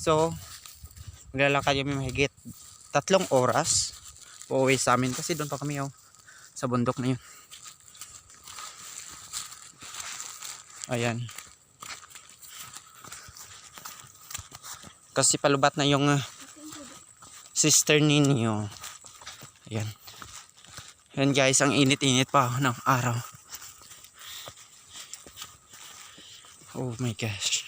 So, maglalakad kami mahigit 3 oras. Uuwi sa amin kasi doon pa kami sa bundok na yun. Ayan. Kasi palubat na yung sister ninyo. Ayan. Ayan guys, ang init-init pa ng araw. Oh my gosh.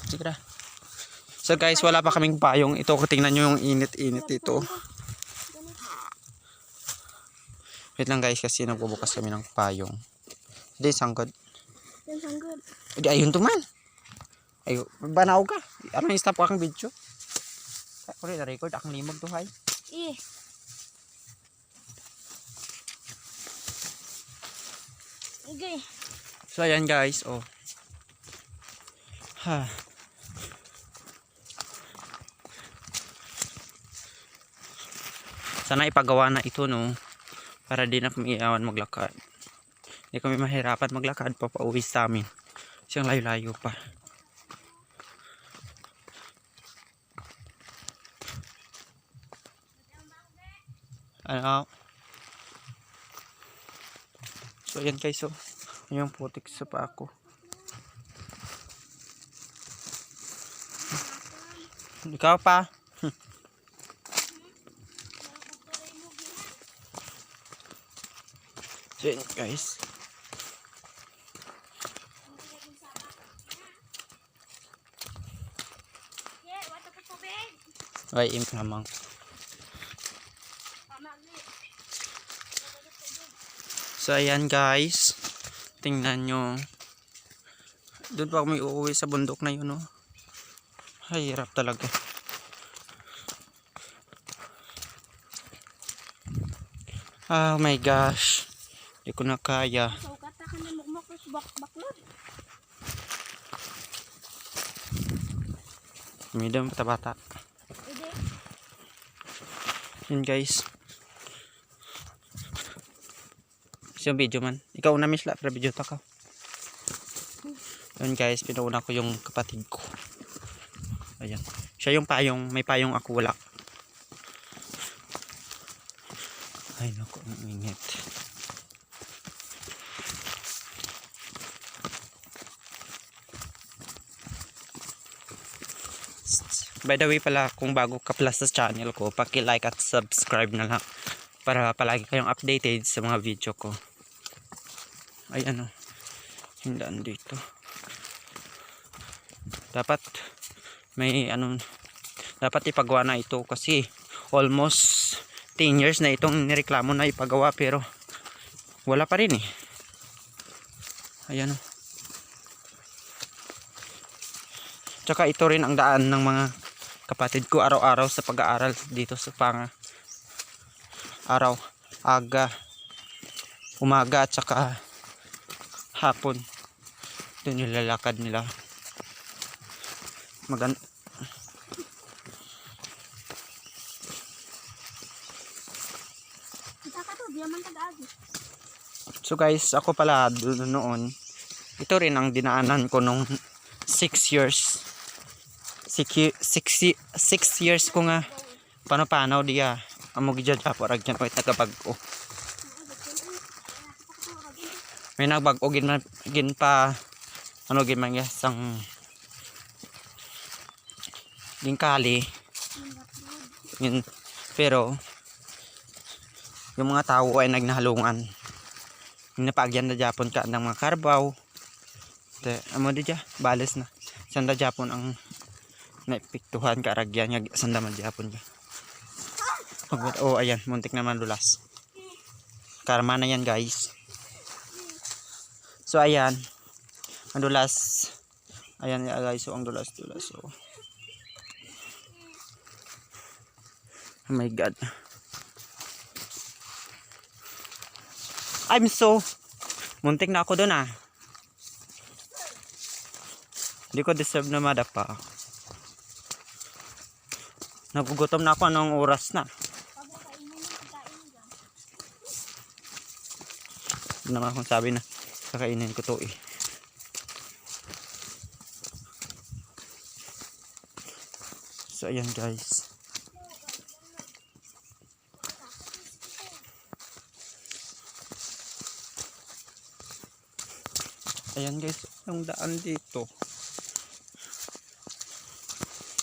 Sige na. So guys, wala pa kaming payong. Ito, tingnan nyo yung init-init ito. Wait lang guys, kasi nagbubukas kami ng payong. Hindi, sanggod. Hindi, ayun to man. Ay, banaw ka. Ano yung stop ko akong video? Ako rin na-record, akong limog to, hay. Okay. So ayan guys, oh. Ha. Sana ipagawa na ito, no, para di na kami iyawan maglakad. Hindi kami mahirapan maglakad pa pauwi sa amin. Siyang layo-layo pa. Ano? So ayan guys, oh. Yung putik sa pa ako. Ikaw pa. So yun guys. Ay, imp namang. So ayan guys. Tingnan nyo. Doon pa kami uuwi sa bundok na yun, oh. Ay, hirap talaga. Oh my gosh. Hindi ko na kaya. Medium bata-bata. Yun guys. Yung video man. Ikaw na misla para video ta ka. Yun guys, pinauna ko yung kapatid ko. Ayan. Siya yung payong, may payong ako wala. Ay naku, ang init. By the way pala, kung bago ka pala sa channel ko, paki-like at subscribe na lang para palagi kayong updated sa mga video ko. Ayan, oh. Yung daan dito. Dapat may dapat ipagawa na ito kasi almost 10 years na itong nireklamo na ipagawa pero wala pa rin, eh. Ayan, oh. Tsaka ito rin ang daan ng mga kapatid ko araw-araw sa pag-aaral dito sa araw, aga, umaga at saka hapon. Ito nilalakad nila. So guys, ako pala noon, ito rin ang dinaanan ko nung 6 years. 6 years ko nga pano diya amo gidya po ragyan ko tagabag-o. May nagbag-o gin pa gin man sang kali yun, pero yung mga tao ay nagnahalungan. Napagyan na Japon ka ng mga karbaw. Amo diya balas na. Sanda Japon ang naipiktuhan ka ragyan nga sanda man Japon ka. Oh ayan, muntik naman dulas. Karma na yan guys. So ayan, ang dulas. Ayan guys, so ang dulas. So. Oh my god. I'm so muntik na ako doon, ah. Hindi ko deserve na madapa. Nagugutom na ako anong oras na. Naman akong sabi na kakainin ko to, eh. So ayan guys. Ayan guys, yung daan dito.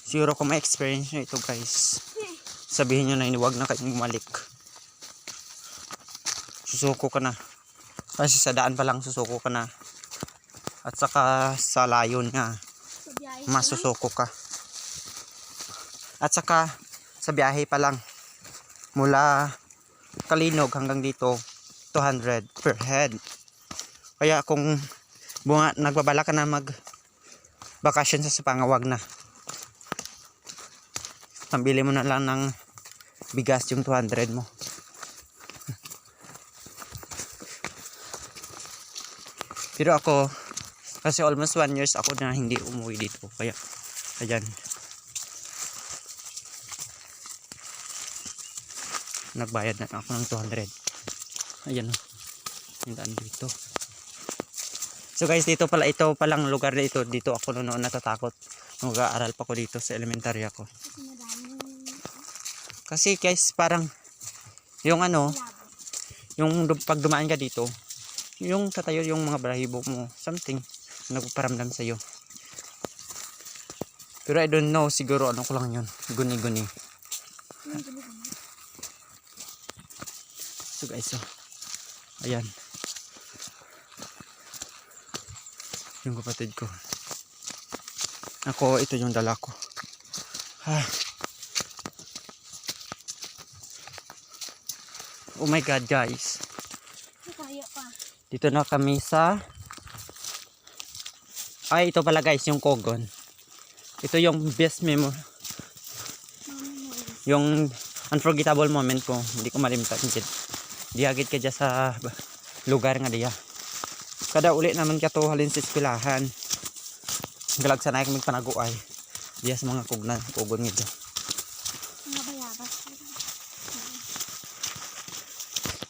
Siguro kung may experience nyo ito guys, sabihin nyo na huwag na kayong bumalik. Susuko ka na. Kasi sa daan pa lang susuko ka na. At saka sa layon nga, masusuko ka. At saka sa biyahe pa lang, mula Kalinog hanggang dito, 200 per head. Kaya kung nagbabala ka na mag bakasyon sa Sipanga, wag na. Pambili mo na lang ng bigas yung 200 mo. Pero ako, kasi almost 1 years ako na hindi umuwi dito. Kaya, ayan. Nagbayad na ako ng 200. Ayan o. Yung daan dito. So guys, dito pala, ito palang lugar na ito. Dito ako noon natatakot. Mag-aaral pa ko dito sa elementary ako. Kasi guys, parang, yung ano, yung pag dumaan ka dito, yung tatayo yung mga balahibo mo, something, nagpaparamdam sa'yo. Pero I don't know, siguro ano ko lang yun, guni-guni. So guys, so, ayan. Yung kapatid ko. Ako, ito yung dala ko. Oh my God guys. Dito na kami sa... Ay, ito pala guys, yung Kogon. Ito yung best memory. Yung unforgettable moment ko. Hindi ko malimtan. Diagit ka dyan sa lugar nga diya. Kada uli naman ka to halin sa eskwelahan. Galag sanay kami panaguay. Diya sa mga Kogon nga dyan. Mga bayabas.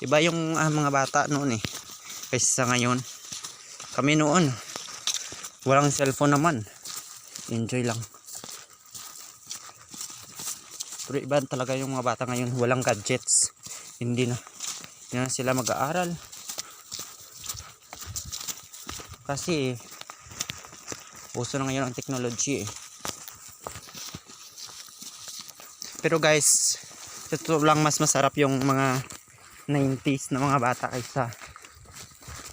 Iba yung mga bata noon eh. Kaysa ngayon. Kami noon, walang cellphone naman. Enjoy lang. Pero iba talaga yung mga bata ngayon. Walang gadgets. Hindi na sila mag-aaral. Kasi uso na ngayon ang technology eh. Pero guys, ito lang mas masarap yung mga 90s na mga bata kaysa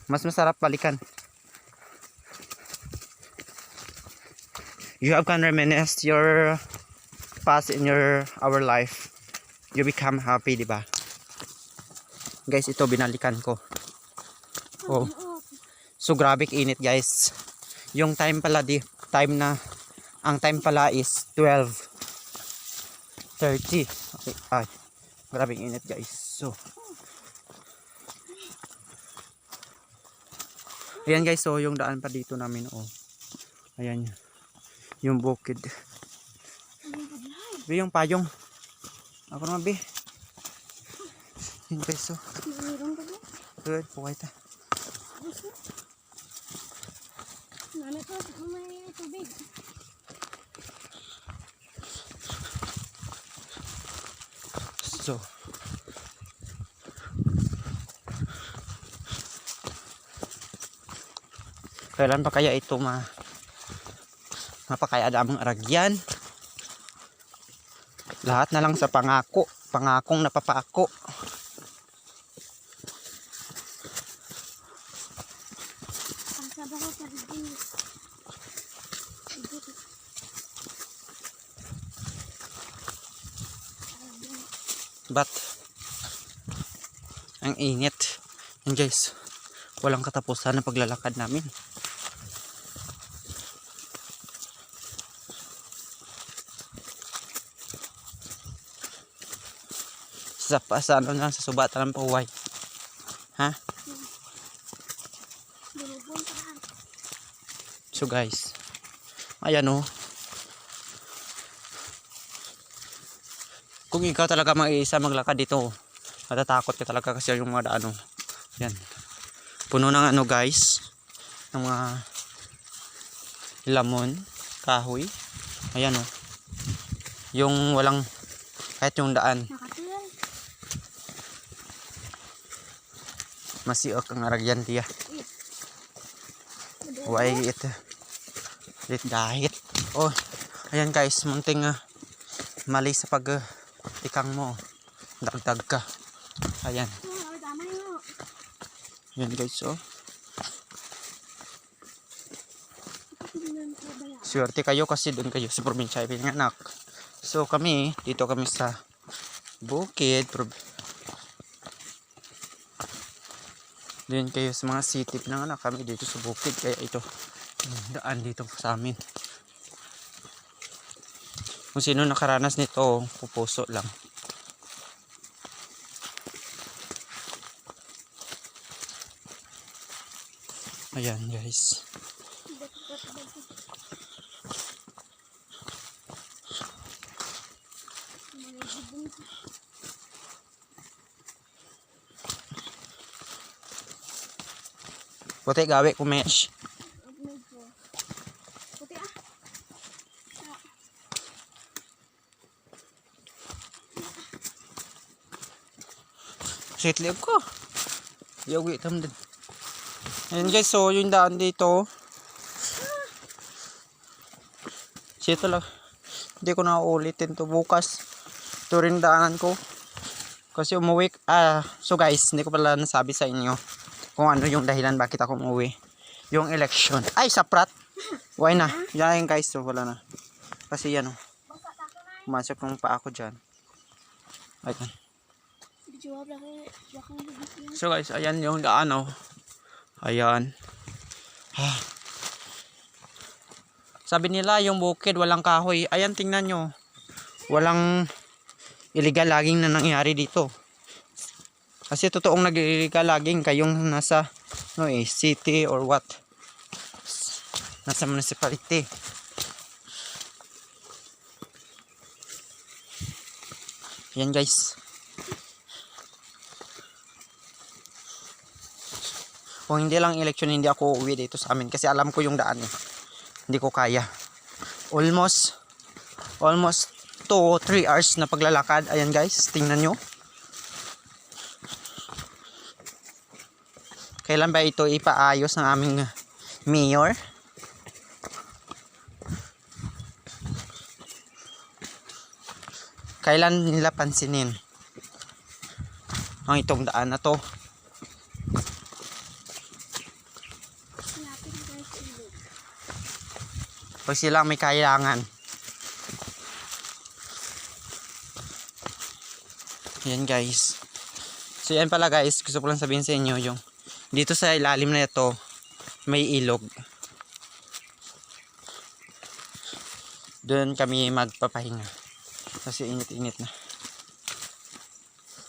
mas masarap balikan. You have can reminisce your past in our life. You become happy, di ba? Guys, ito binalikan ko. Oh. So grabe init, guys. Yung time pala ang time pala is 12:30. Okay, ay. Grabe init, guys. So ayan guys, so yung daan pa dito namin, oh. Ayan yung bukid. Bi yung payong. Ako naman, bi. Yun guys, so. Good, pukay ta. Nanay ko, may tubig. So kailan pa kaya ito mapakaya damang aragyan? Lahat na lang sa pangakong napapako. But ang init. And guys, walang katapusan na paglalakad namin. Sa ano na, sa subatan ng pauway. Ha? So guys, ayan o. Kung ikaw talaga mag-iisa maglakad dito, matatakot ka talaga kasi yung mga ano. Yan. Puno ng ano guys, ng mga lamon, kahoy. Ayan o. Yung walang, kahit yung daan. Nakatuloy. Masiok ang aragyan tiya. Why ito? Lit dahit. Oh, ayan guys, munting mali sa pag tikang mo. Dagdag ka. Ayan. Damay mo. Ayan guys, oh. Swerte kayo kasi doon kayo sa probinsya pinanganak. So kami, dito kami sa bukid. Doon kayo sa mga city pinanganak. Kami dito sa bukid. Kaya ito, yung daan dito sa amin. Kung sino nakaranas nito, pupuso lang. Ayan guys. Puti gawi kumesh. Puti ah. Shit liab ko. Yawi tam din. Ayan guys, so yung daan dito. Sito lang. Hindi ko na uulitin to bukas. Ito rin daanan ko. Kasi umuwi. So guys, hindi ko pala nasabi sa inyo kung ano yung dahilan bakit ako umuwi. Yung election. Ay, saprat. Why na? Yan guys, so wala na. Kasi yan o. Pumasok ng paa ko dyan. Ayan. So guys, ayan yung daan o. Ayan. Sabi nila yung bukid walang kahoy. Ayan, tingnan nyo. Walang illegal laging na nangyari dito. Kasi totoong nag-illegal laging kayong nasa city or what. Nasa municipality. Ayan guys. Kung hindi lang election, hindi ako uuwi dito sa amin. Kasi alam ko yung daan eh. Hindi ko kaya. Almost 2 o 3 hours na paglalakad. Ayan guys, tingnan nyo. Kailan ba ito ipaayos ng aming mayor? Kailan nila pansinin ang itong daan na to? Pag sila may kailangan. Yan guys. So yan pala guys, gusto ko lang sabihin sa inyo yung dito sa ilalim na ito may ilog. Doon kami magpapahinga. Kasi init-init na.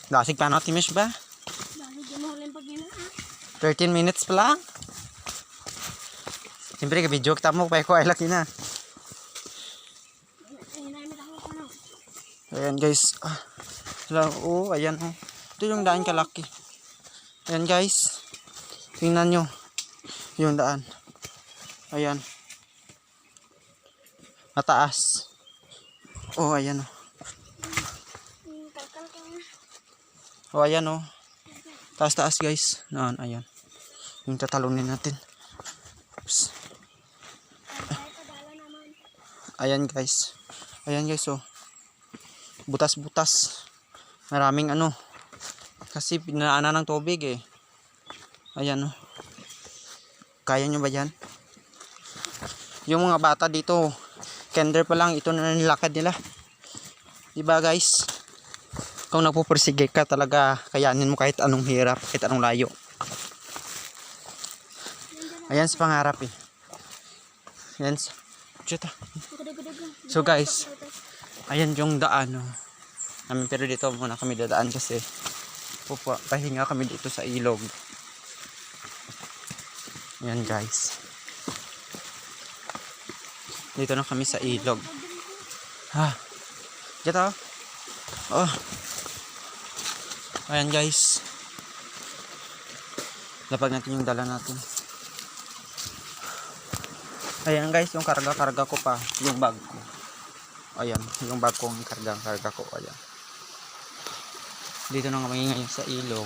Lasig pa natin miss ba? 13 minutes pa lang. Siyempre ka-video kita mo pa ko ay laki na. Ayan guys. Ayan oh. Ito yung daan kalaki. Ayan guys. Tingnan nyo. Yung daan. Ayan. Mataas. Oh, ayan oh. Oh, ayan oh. Taas-taas guys. Ayan. Yung tatalunin natin. Oops. Ayan guys. Ayan guys oh. Butas-butas. Maraming kasi pinaanan ng tubig eh. Ayan oh. Kaya nyo ba yan? Yung mga bata dito, kinder pa lang, ito na nilakad nila. Diba guys? Kung nagpupursige ka talaga, kayanin mo kahit anong hirap, kahit anong layo. Ayan sa pangarap eh. Ayan sa... So guys, ayan yung daan oh. Pero dito muna kami dadaan kasi pahinga kami dito sa ilog. Ayan guys. Dito na kami sa ilog. Dito. Oh. Ayan guys. Lapag natin yung dala natin. Ayan guys, yung karga-karga ko pa, yung bag ko. Ayan, yung bag kong karga ko. Ayan. Dito na kami ngayon sa ilog.